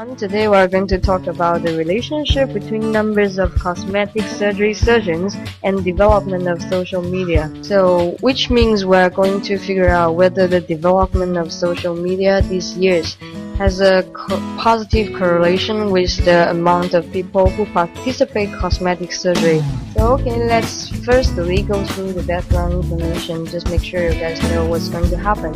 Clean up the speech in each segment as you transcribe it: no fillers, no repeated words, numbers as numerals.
everyone. Today we are going to talk about the relationship between numbers of cosmetic surgery surgeons and development of social media. So, which means we are going to figure out whether the development of social media these years has a positive correlation with the amount of people who participate cosmetic surgery. So okay, let's firstly go through the background information, just make sure you guys know what's going to happen.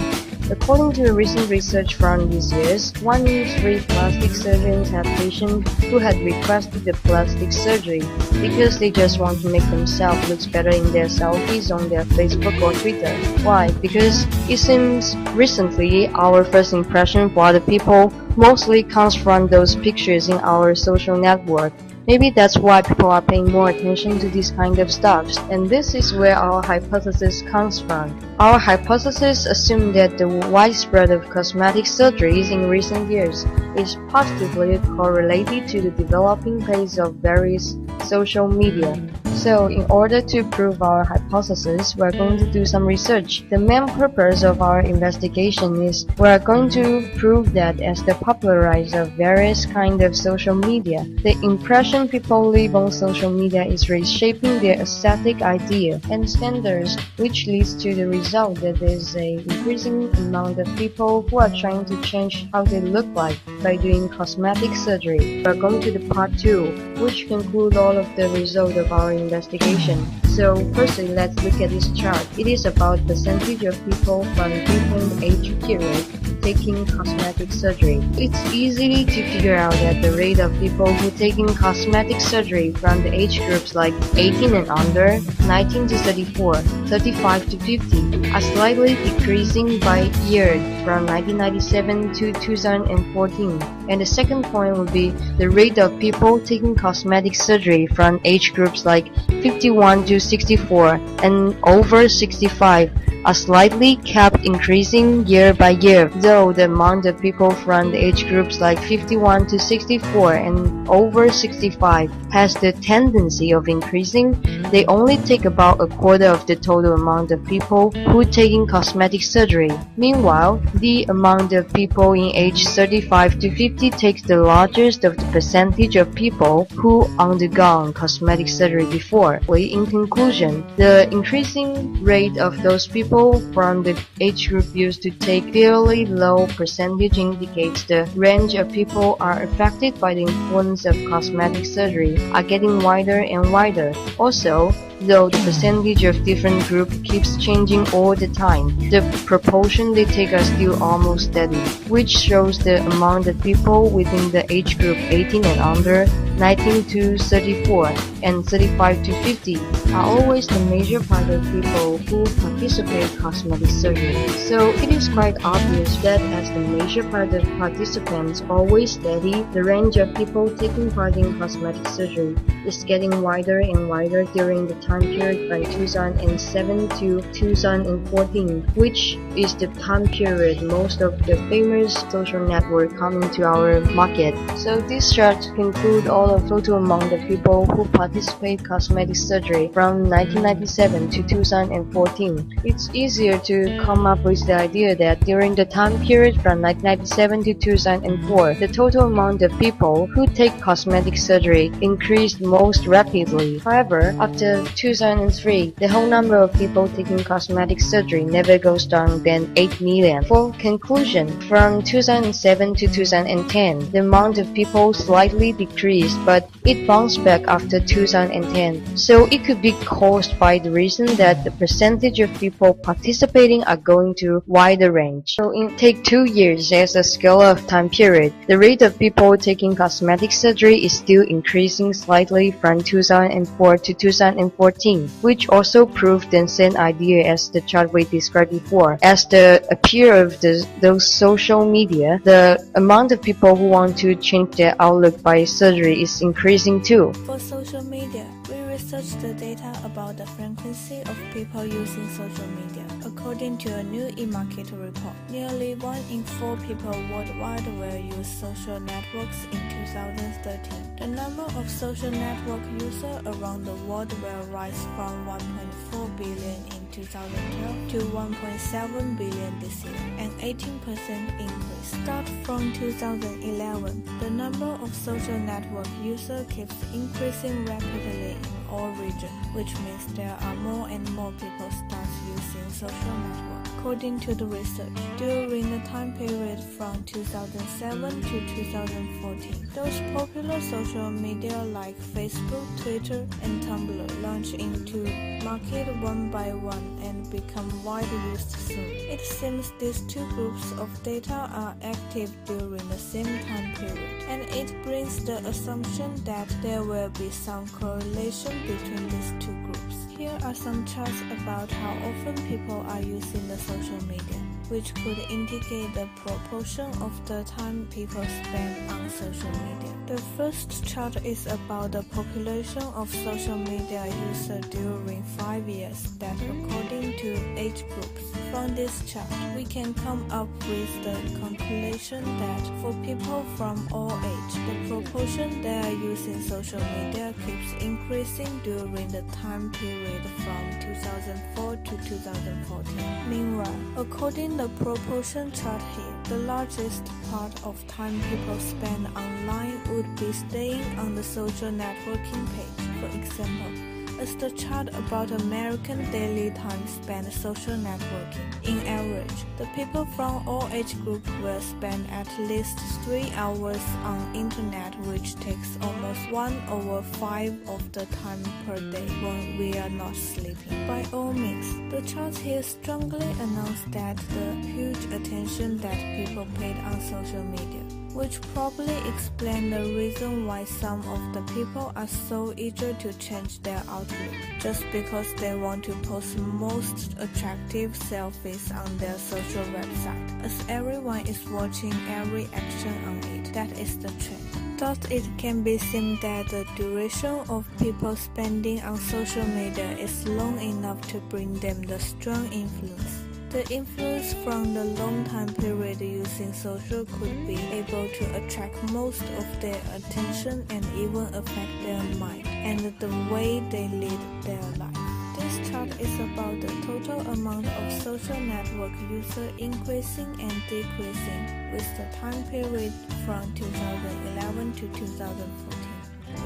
According to a recent research from these years, 1 in 3 plastic surgeons have patients who had requested the plastic surgery because they just want to make themselves look better in their selfies on their Facebook or Twitter. Why? Because it seems recently our first impression for other people mostly comes from those pictures in our social network. Maybe that's why people are paying more attention to this kind of stuff, and this is where our hypothesis comes from. Our hypothesis assumed that the widespread of cosmetic surgeries in recent years is positively correlated to the developing pace of various social media. So, in order to prove our hypothesis, we are going to do some research. The main purpose of our investigation is we are going to prove that as the popularizer of various kinds of social media, the impression people leave on social media is reshaping their aesthetic idea and standards, which leads to the result that there is an increasing amount of people who are trying to change how they look like by doing cosmetic surgery. We are going to the part 2, which concludes all of the result of our investigation. So firstly, let's look at this chart. It is about percentage of people from different age periods taking cosmetic surgery. It's easy to figure out that the rate of people who taking cosmetic surgery from the age groups like 18 and under, 19 to 34, 35 to 50 are slightly decreasing by year from 1997 to 2014. And the second point would be the rate of people taking cosmetic surgery from age groups like 51 to 64 and over 65 are slightly kept increasing year by year. Though the amount of people from the age groups like 51 to 64 and over 65 has the tendency of increasing, they only take about a quarter of the total amount of people who taking cosmetic surgery. Meanwhile, the amount of people in age 35 to 50 takes the largest of the percentage of people who undergone cosmetic surgery before. In conclusion, the increasing rate of those people from the age group used to take fairly low percentage indicates the range of people are affected by the influence of cosmetic surgery are getting wider and wider. Also, though the percentage of different groups keeps changing all the time, the proportion they take are still almost steady, which shows the amount of people within the age group 18 and under, 19 to 34, and 35 to 50 are always the major part of people who participate cosmetic surgery. So it is quite obvious that as the major part of participants always steady, the range of people taking part in cosmetic surgery is getting wider and wider during the time period from 2007 to 2014, which is the time period most of the famous social network coming to our market. So this chart concludes all of total amount of people who participate cosmetic surgery from 1997 to 2014. It's easier to come up with the idea that during the time period from 1997 to 2004, the total amount of people who take cosmetic surgery increased most rapidly. However, after 2003, the whole number of people taking cosmetic surgery never goes down than 8 million. For conclusion, from 2007 to 2010, the amount of people slightly decreased, but it bounced back after 2010. So it could be caused by the reason that the percentage of people participating are going to wider range. So take 2 years as a scale of time period, the rate of people taking cosmetic surgery is still increasing slightly from 2004 to 2014, which also proved the same idea as the chart we described before. As the appeal of those social media, the amount of people who want to change their outlook by surgery is increasing too. For social media, we researched the data about the frequency of people using social media. According to a new e-market report, nearly 1 in 4 people worldwide will use social networks in 2013. The number of social network users around the world will rise from 1.4 billion in 2012 to 1.7 billion this year, an 18% increase. Start from 2011, the number of social network users keeps increasing rapidly in all regions, which means there are more and more people start using social network. According to the research, during the time period from 2007 to 2014, those popular social media like Facebook, Twitter, and Tumblr launch into market one by one and become widely used soon. It seems these two groups of data are active during the same time period, and it brings the assumption that there will be some correlation between these two groups. Here are some charts about how often people are using the social media, which could indicate the proportion of the time people spend on social media. The first chart is about the population of social media users during 5 years that according to age groups. From this chart, we can come up with the conclusion that for people from all age, the proportion that are using social media keeps increasing during the time period from 2004 to 2014. Meanwhile, according to the proportion chart here, the largest part of time people spend online would be staying on the social networking page. For example, as the chart about American daily time spent social networking. In average, the people from all age groups will spend at least 3 hours on internet, which takes almost 1/5 of the time per day when we are not sleeping. By all means, the chart here strongly announces that the huge attention that people paid on social media, which probably explains the reason why some of the people are so eager to change their outlook, just because they want to post most attractive selfies on their social website, as everyone is watching every action on it. That is the trend. Thus, it can be seen that the duration of people spending on social media is long enough to bring them the strong influence. The influence from the long time period using social could be able to attract most of their attention and even affect their mind and the way they lead their life. This chart is about the total amount of social network users increasing and decreasing with the time period from 2011 to 2014.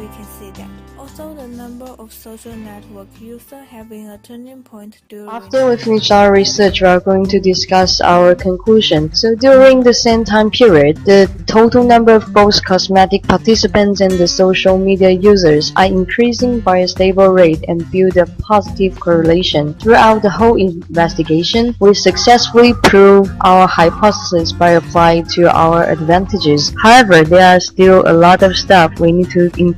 We can see that although the number of social network users having a turning point during After we finish our research, we are going to discuss our conclusion. So during the same time period, the total number of both cosmetic participants and the social media users are increasing by a stable rate and build a positive correlation. Throughout the whole investigation, we successfully proved our hypothesis by applying to our advantages. However, there are still a lot of stuff we need to improve.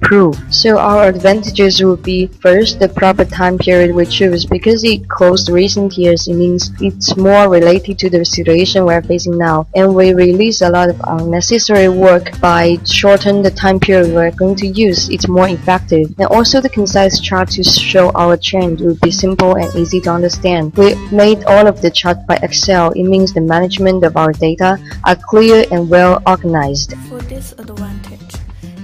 So our advantages would be, first, the proper time period we choose. Because it closed recent years, it means it's more related to the situation we're facing now, and we release a lot of unnecessary work. By shortening the time period we're going to use, it's more effective. And also the concise chart to show our trend will be simple and easy to understand. We made all of the chart by Excel. It means the management of our data are clear and well organized. For this advantage,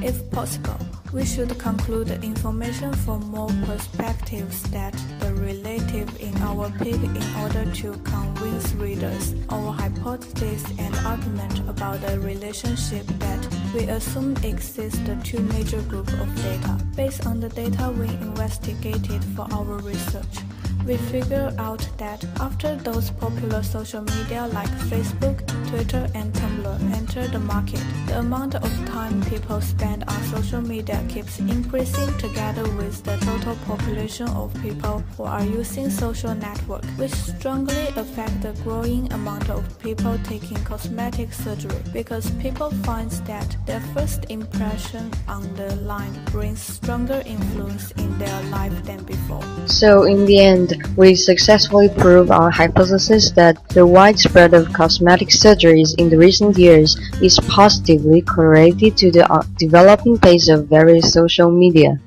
if possible, we should conclude the information from more perspectives that the relative in our pick in order to convince readers our hypothesis and argument about the relationship that we assume exists the two major groups of data. Based on the data we investigated for our research, we figured out that after those popular social media like Facebook, Twitter, and Tumblr enter the market, the amount of time people spend on social media keeps increasing together with the total population of people who are using social network, which strongly affect the growing amount of people taking cosmetic surgery, because people find that their first impression on the line brings stronger influence in their life than before. So in the end, we successfully proved our hypothesis that the widespread of cosmetic surgeries in the recent years is positively correlated to the developing pace of various social media.